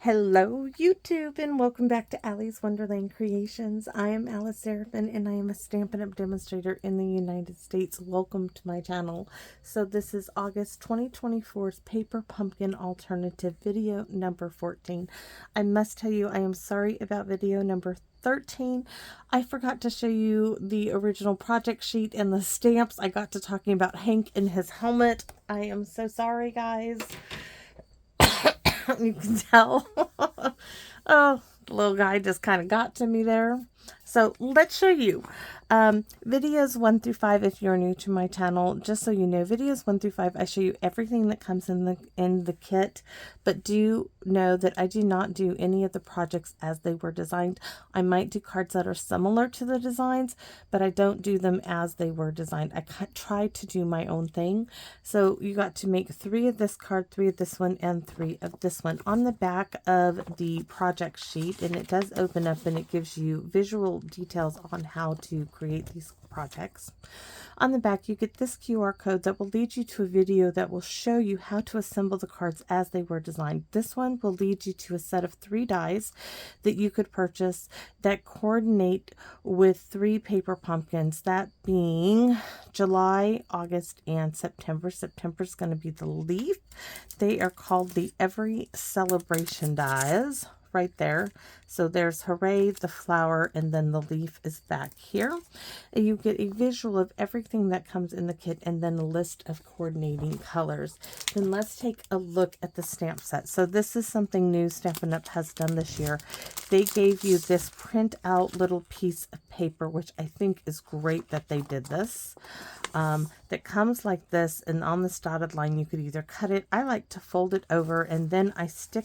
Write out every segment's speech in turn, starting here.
Hello YouTube and welcome back to Allie's Wonderland Creations. I am Alice Seraphin and I am a Stampin' Up! Demonstrator in the United States. Welcome to my channel. So this is August 2024's Paper Pumpkin Alternative video number 14. I must tell you I am sorry about video number 13. I forgot to show you the original project sheet and the stamps. I got to talking about Hank and his helmet. I am so sorry, guys. You can tell. Oh, the little guy just kind of got to me there. So let's show you videos 1 through 5. If you're new to my channel, just so you know, videos 1 through 5, I show you everything that comes in the kit. But do know that I do not do any of the projects as they were designed. I might do cards that are similar to the designs, but I don't do them as they were designed. I try to do my own thing. So you got to make 3 of this card, 3 of this one, and 3 of this one. On the back of the project sheet, and it does open up and it gives you visual details on how to create these projects. On the back you get this QR code that will lead you to a video that will show you how to assemble the cards as they were designed. This one will lead you to a set of 3 dies that you could purchase that coordinate with 3 paper pumpkins, that being July, August, and September. September is going to be the leaf. They are called the Every Celebration dies. Right there. So there's Hooray, the flower, and then the leaf is back here. And you get a visual of everything that comes in the kit and then a list of coordinating colors. Then let's take a look at the stamp set. So this is something new Stampin' Up! Has done this year. They gave you this print out little piece of paper, which I think is great that they did this. That comes like this, and on this dotted line you could either cut it. I like to fold it over, and then I stick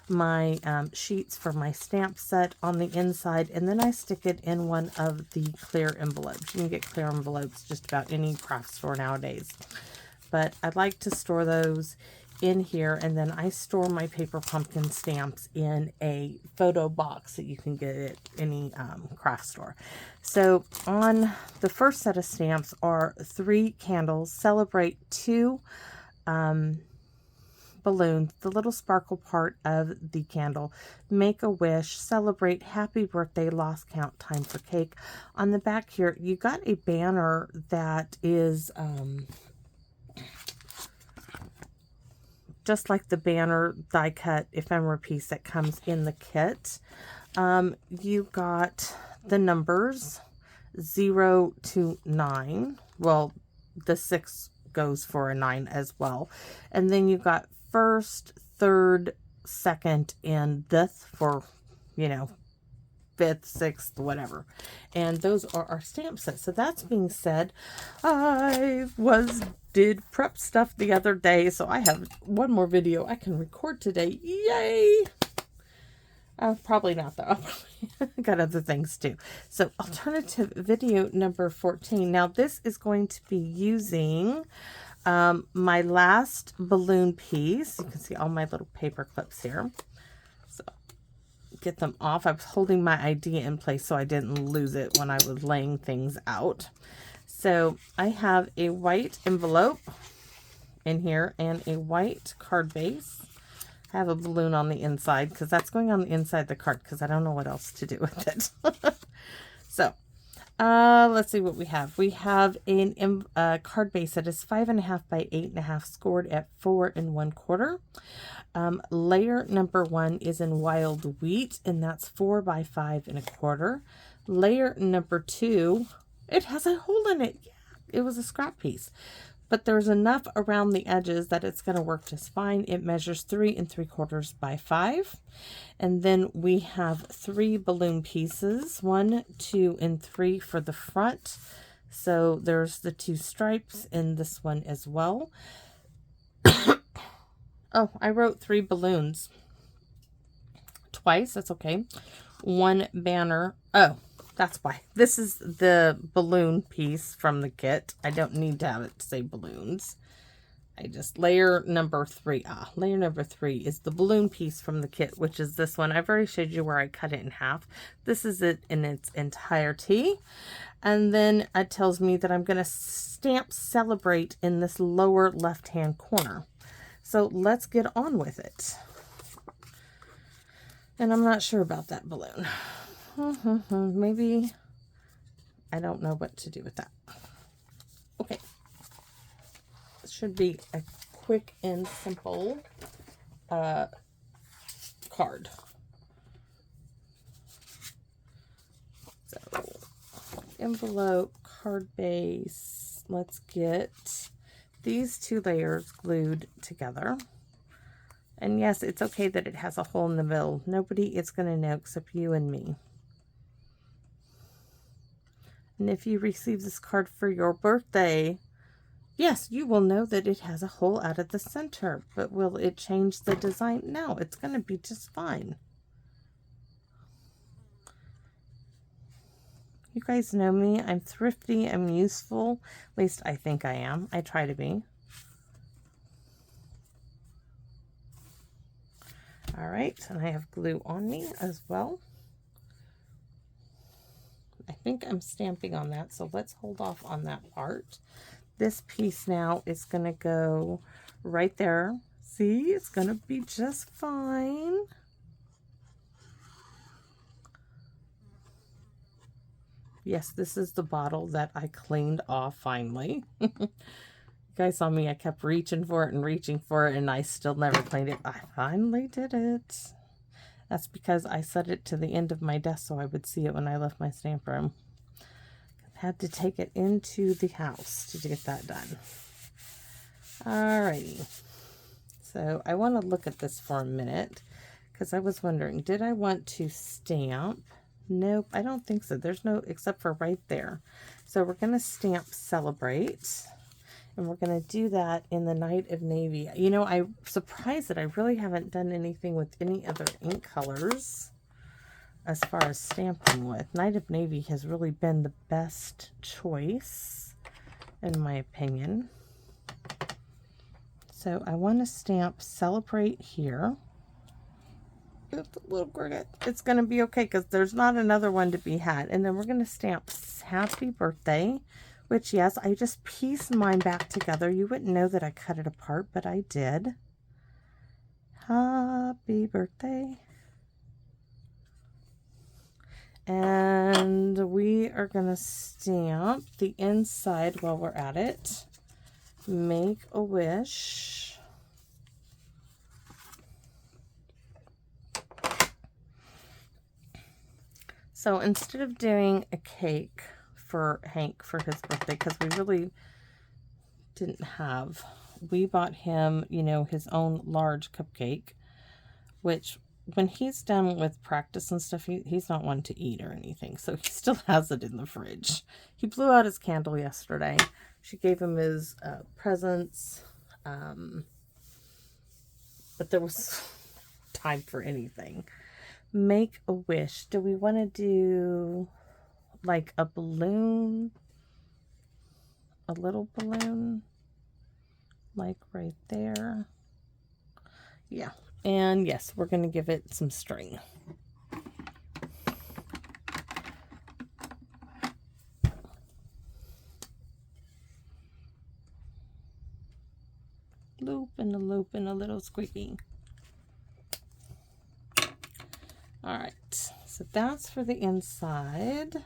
my sheets for my stamp set on the inside, and then I stick it in one of the clear envelopes. You can get clear envelopes just about any craft store nowadays, but I like to store those in here, and then I store my paper pumpkin stamps in a photo box that you can get at any craft store. So on the first set of stamps are 3 candles, celebrate 2 balloons, the little sparkle part of the candle, make a wish, celebrate, happy birthday, lost count, time for cake. On the back here you got a banner that is just like the banner die cut ephemera piece that comes in the kit. You got the numbers 0 to 9. Well, the 6 goes for a 9 as well. And then you got first, third, second, and fifth for, you know, 5th, 6th, whatever. And those are our stamp sets. So that's being said, I did prep stuff the other day, so I have one more video I can record today. Yay! Probably not though. I got other things too. So alternative video number 14. Now this is going to be using my last balloon piece. You can see all my little paper clips here. So get them off. I was holding my idea in place so I didn't lose it when I was laying things out. So I have a white envelope in here and a white card base. I have a balloon on the inside because that's going on the inside of the card because I don't know what else to do with it. So let's see what we have. We have a card base that is 5.5 by 8.5, scored at 4 1/4. Layer number 1 is in wild wheat, and that's 4 by 5 1/4. Layer number 2, it has a hole in it. Yeah, it was a scrap piece, but there's enough around the edges that it's going to work just fine. It measures 3 3/4 by 5. And then we have 3 balloon pieces, 1, 2, and 3 for the front. So there's the 2 stripes in this one as well. Oh, I wrote 3 balloons twice. That's okay. 1 banner. Oh, that's why. This is the balloon piece from the kit. I don't need to have it say balloons. I just layer number 3. Layer number 3 is the balloon piece from the kit, which is this one. I've already showed you where I cut it in half. This is it in its entirety. And then it tells me that I'm going to stamp celebrate in this lower left-hand corner. So let's get on with it. And I'm not sure about that balloon. Maybe, I don't know what to do with that. Okay. It should be a quick and simple card. So, envelope, card base. Let's get these 2 layers glued together. And yes, it's okay that it has a hole in the middle. Nobody is going to know except you and me. And if you receive this card for your birthday, yes, you will know that it has a hole out at the center. But will it change the design? No, it's going to be just fine. You guys know me. I'm thrifty. I'm useful. At least I think I am. I try to be. All right, and I have glue on me as well. I think I'm stamping on that, so let's hold off on that part. This piece now is going to go right there. See, it's going to be just fine. Yes, this is the bottle that I cleaned off finally. You guys saw me, I kept reaching for it, and I still never cleaned it. I finally did it. That's because I set it to the end of my desk so I would see it when I left my stamp room. I had to take it into the house to get that done. Alrighty. So I want to look at this for a minute because I was wondering, did I want to stamp? Nope, I don't think so. There's no, except for right there. So we're going to stamp Celebrate. And we're going to do that in the Night of Navy. You know, I'm surprised that I really haven't done anything with any other ink colors as far as stamping with. Night of Navy has really been the best choice, in my opinion. So I want to stamp Celebrate here. It's a little crooked. It's going to be okay because there's not another one to be had. And then we're going to stamp Happy Birthday. Which, yes, I just pieced mine back together. You wouldn't know that I cut it apart, but I did. Happy birthday. And we are going to stamp the inside while we're at it. Make a Wish. So instead of doing a cake for Hank for his birthday, because we really didn't have, we bought him, you know, his own large cupcake, which when he's done with practice and stuff, he's not one to eat or anything, so he still has it in the fridge. He blew out his candle yesterday. She gave him his presents, but there was time for anything. Make a Wish. Do we want to do like a balloon, a little balloon, like right there? Yeah, and yes, we're going to give it some string. Loop and a loop and a little squeaky. All right, so that's for the inside.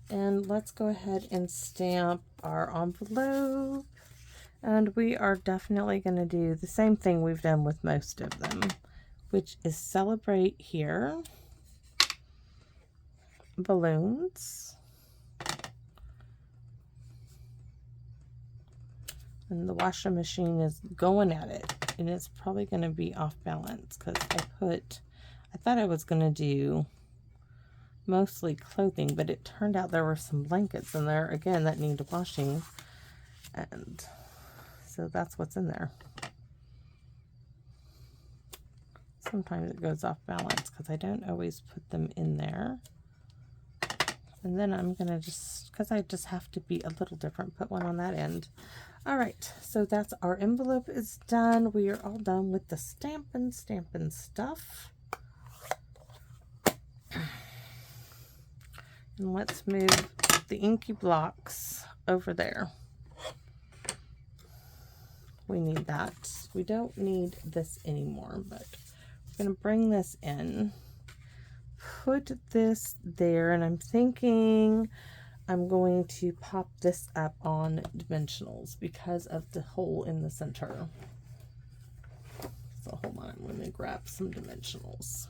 And let's go ahead and stamp our envelope. And we are definitely going to do the same thing we've done with most of them, which is Celebrate here. Balloons. And the washing machine is going at it. And it's probably going to be off balance because I thought I was going to do mostly clothing, but it turned out there were some blankets in there again that need washing, and so that's what's in there. Sometimes it goes off balance because I don't always put them in there. And then I'm gonna just, because I just have to be a little different, put one on that end. All right, so that's our envelope is done. We are all done with the stamping stuff. And let's move the inky blocks over there. We need that. We don't need this anymore, but we're going to bring this in put this there, and I'm thinking I'm going to pop this up on dimensionals because of the hole in the center. So hold on, I'm going to grab some dimensionals.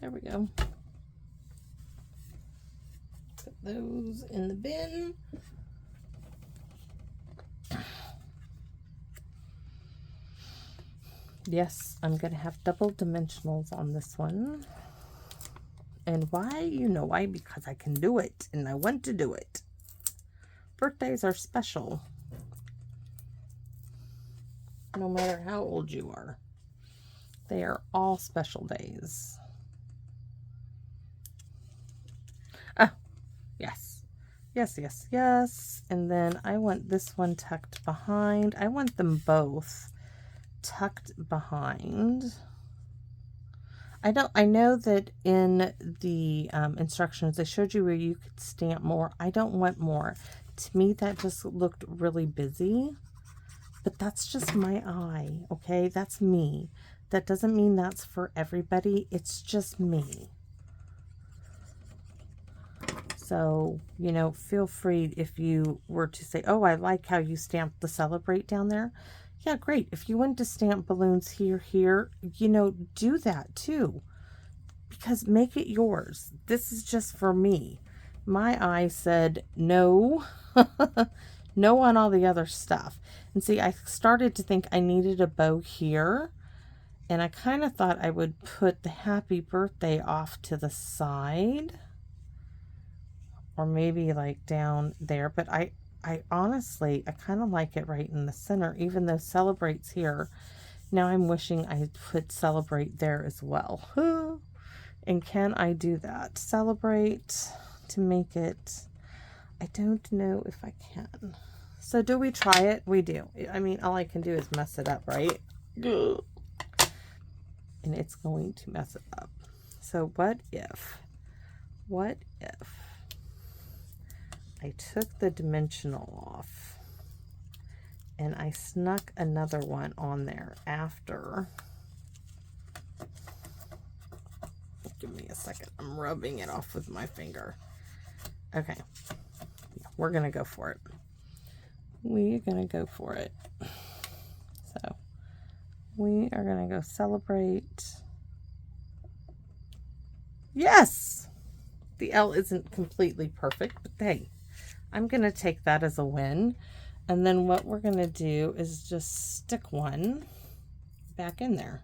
There we go. Put those in the bin. Yes, I'm going to have double dimensionals on this one. And why? You know why? Because I can do it, and I want to do it. Birthdays are special. No matter how old you are. They are all special days. Oh, yes. Yes, yes, yes. And then I want this one tucked behind. I want them both tucked behind. I know that in the instructions, they showed you where you could stamp more. I don't want more. To me, that just looked really busy. But that's just my eye, okay? That's me. That doesn't mean that's for everybody. It's just me. So, you know, feel free if you were to say, oh, I like how you stamped the celebrate down there. Yeah, great. If you want to stamp balloons here, you know, do that too. Because make it yours. This is just for me. My eye said no. No on all the other stuff. And see, I started to think I needed a bow here. And I kind of thought I would put the happy birthday off to the side. Or maybe like down there. But I honestly, I kind of like it right in the center, even though celebrate's here. Now I'm wishing I had put celebrate there as well. And can I do that? Celebrate to make it, I don't know if I can. So do we try it? We do. I mean, all I can do is mess it up, right? And it's going to mess it up. So what if I took the dimensional off and I snuck another one on there after? Give me a second. I'm rubbing it off with my finger. Okay. We're going to go for it. We are going to go for it. So we are going to go celebrate. Yes! The L isn't completely perfect, but hey, I'm going to take that as a win. And then what we're going to do is just stick one back in there.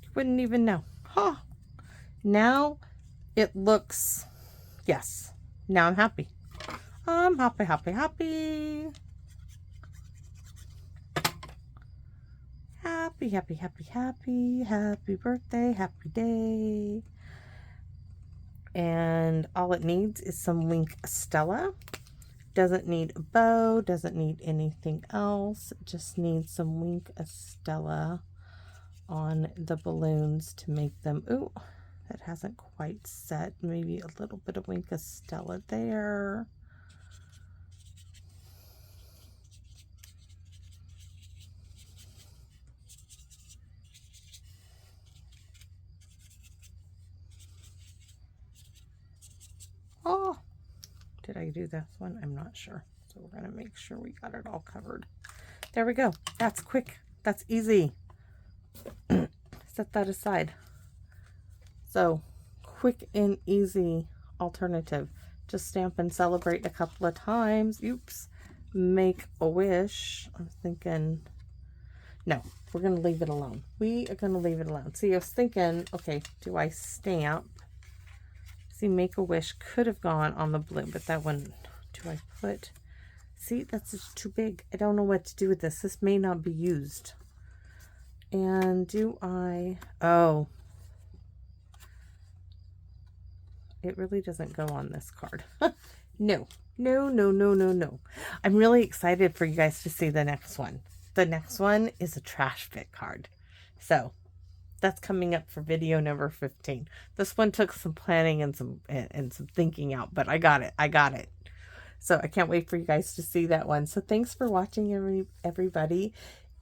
You wouldn't even know. Huh. Now it looks, yes. Now I'm happy. I'm happy, happy, happy. Happy, happy, happy, happy. Happy birthday, happy day. And all it needs is some Wink Stella. Doesn't need a bow, doesn't need anything else. It just needs some Wink Stella on the balloons to make them, ooh, that hasn't quite set. Maybe a little bit of Wink Stella there. Oh, did I do this one? I'm not sure. So we're going to make sure we got it all covered. There we go. That's quick. That's easy. Set that aside. So, quick and easy alternative. Just stamp and celebrate a couple of times. Oops. Make a wish. I'm thinking, no, we're going to leave it alone. We are going to leave it alone. See, I was thinking, okay, do I stamp? See, make a wish could have gone on the blue, but that one, do I put See, that's just too big. I don't know what to do with this. This may not be used. And do I... Oh. It really doesn't go on this card. No. No, no, no, no, no. I'm really excited for you guys to see the next one. The next one is a trash fit card. So, that's coming up for video number 15. This one took some planning and some thinking out, but I got it. I got it. So I can't wait for you guys to see that one. So thanks for watching, everybody.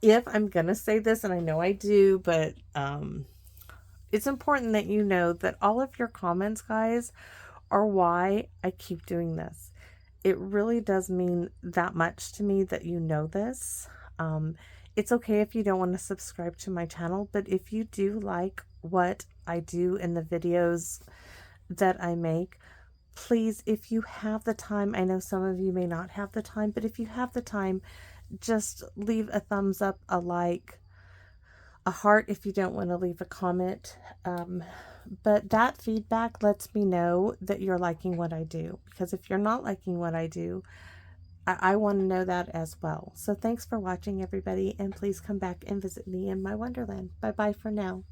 If I'm gonna say this, and I know I do, but it's important that you know that all of your comments, guys, are why I keep doing this. It really does mean that much to me that you know this. It's okay if you don't want to subscribe to my channel, but if you do like what I do in the videos that I make, please, if you have the time, I know some of you may not have the time, but if you have the time, just leave a thumbs up, a like, a heart if you don't want to leave a comment. But that feedback lets me know that you're liking what I do, because if you're not liking what I do, I want to know that as well. So thanks for watching, everybody, and please come back and visit me in my wonderland. Bye-bye for now.